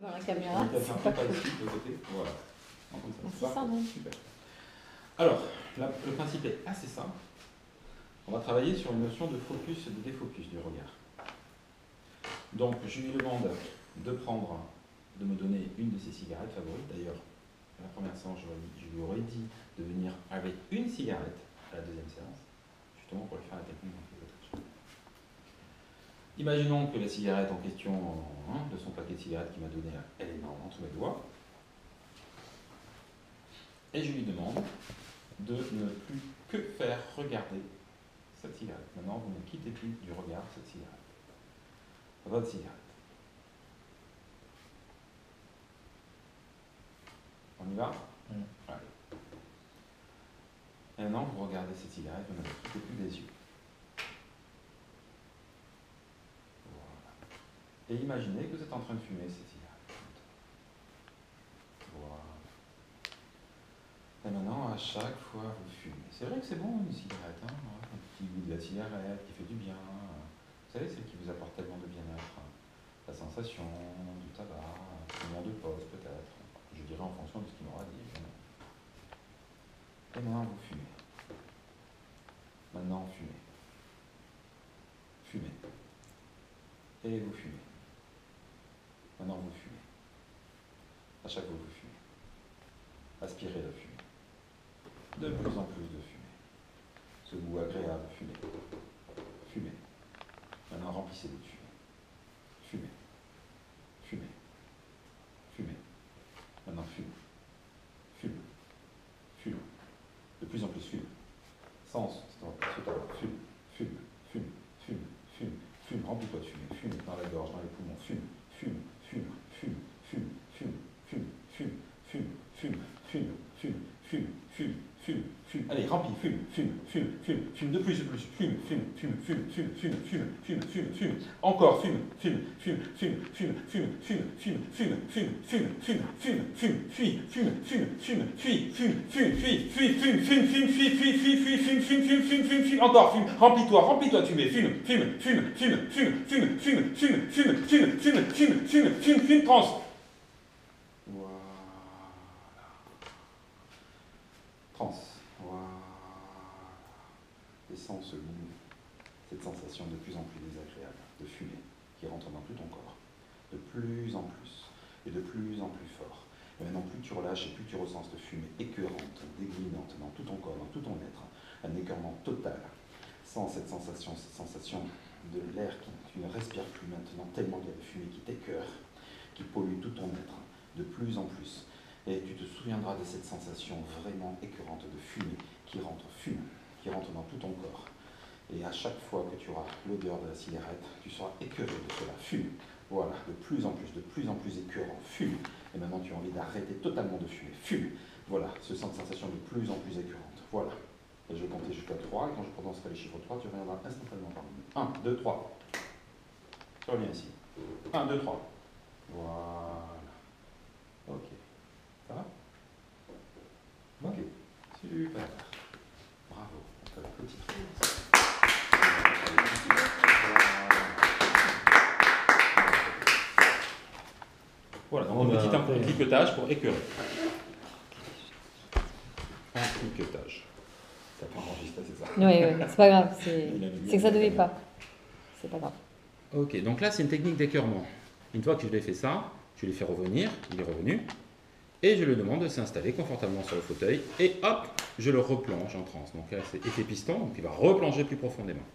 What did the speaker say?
Dans la caméra. C'est pas cool. Ici, de côté. Voilà. C'est ça, non? Super. Alors, le principe est assez simple. On va travailler sur une notion de focus et de défocus du regard. Donc, je lui demande de me donner une de ses cigarettes favorites. D'ailleurs, à la première séance, je lui aurais dit de venir avec une cigarette à la deuxième séance, justement pour lui faire la technique d'anti-picotage. Imaginons que la cigarette en question, de son paquet de cigarettes qu'il m'a donné, elle est entre mes doigts. Et je lui demande de ne plus que faire regarder cette cigarette. Maintenant, vous ne quittez plus du regard cette cigarette. Votre cigarette. On y va? Allez. Et maintenant, vous regardez cette cigarette, vous ne la quittez plus des yeux. Voilà. Et imaginez que vous êtes en train de fumer cette cigarette. Voilà. Et maintenant, à chaque fois, vous fumez. C'est vrai que c'est bon, une cigarette, hein, un petit goût de la cigarette qui fait du bien. Vous savez, celle qui vous apporte tellement de bien-être. La sensation du tabac, un moment de pause peut-être. Je dirais en fonction de ce qu'il m'aura dit. Et maintenant, vous fumez. Maintenant, fumez. Fumez. Et vous fumez. Maintenant, vous fumez. À chaque fois, vous fumez. Aspirez la fumée. De plus en plus de fumée. Ce goût agréable, fumez. Fumez. Maintenant, remplissez-vous de fumée. Fumez. Fumez. Fumez. Maintenant, fume. Fume. Fume. De plus en plus fume. Sens, fume. Fume. Fume. Fume. Fume. Fume. Remplis-toi de fumée. Fume dans la gorge, dans les poumons. Fume. Fume. Fume. Fume. Fume. Fume. Fume. Fume. Fume. Fume. Fume. Fume. Fume. Fume. Fume. Fume. Allez, remplis. Fume. Fume. Fume. Fume. Fume. De plus en plus. Fume. Fume. Fume. Fume. Fume. Fume. Fume. Fume. Fume. Fume. Encore. Fume. Fume. Fume. Fume. Fume. Fume. Fume. Fume. Fume. Fume. Fume. Fume. Fume. Fume. Fuis. Fume. Fume. Fume. Fuis. Fume. Fume. Fuis. Fuis. Fume. Fume. Fume. Fuis. Fuis. Fuis. Fuis. Fume. Fume. Fume. Fume. Fume. Fume. Encore. Fume. Remplis-toi. Remplis-toi de fumée. Fume. Fume. Fume. Fume. Fume. Fume. Fume. Fume. Fume. Fume. Fume. Fume. Fume. Fume. Fume. Trans. Voilà. Trans. Voilà. Et sans ce goût, cette sensation de plus en plus désagréable de fumée qui rentre dans tout ton corps, de plus en plus et de plus en plus fort. Et maintenant, plus tu relâches et plus tu ressens cette fumée écœurante, dégoulinante dans tout ton corps, dans tout ton être, un écœurement total, sans cette sensation de l'air qui tu ne respires plus maintenant, tellement il y a de fumée qui t'écœure, qui pollue tout ton être, de plus en plus. Et tu te souviendras de cette sensation vraiment écœurante de fumée qui rentre dans tout ton corps. Et à chaque fois que tu auras l'odeur de la cigarette, tu seras écœuré de cela. Fume. Voilà, de plus en plus écœurant. Fume. Et maintenant, tu as envie d'arrêter totalement de fumer. Fume. Voilà, cette sensation de plus en plus écœurante. Voilà. Et je vais compter jusqu'à 3. Et quand je prononcerai les chiffres 3, tu reviendras instantanément parmi nous. 1, 2, 3. Tu reviens ici. 1, 2, 3. Voilà. Ok. Ça va? Ok. Super. Bravo. On fait la petite. Voilà, donc un petit cliquetage pour écœurer. Un cliquetage. Ça peut enregistrer, c'est ça? Oui, c'est pas grave, c'est que ça devait pas. C'est pas grave. Ok, donc là c'est une technique d'écœurement. Une fois que je l'ai fait ça, je l'ai fait revenir, il est revenu, et je lui demande de s'installer confortablement sur le fauteuil, et hop, je le replonge en transe. Donc là c'est effet piston, donc il va replonger plus profondément.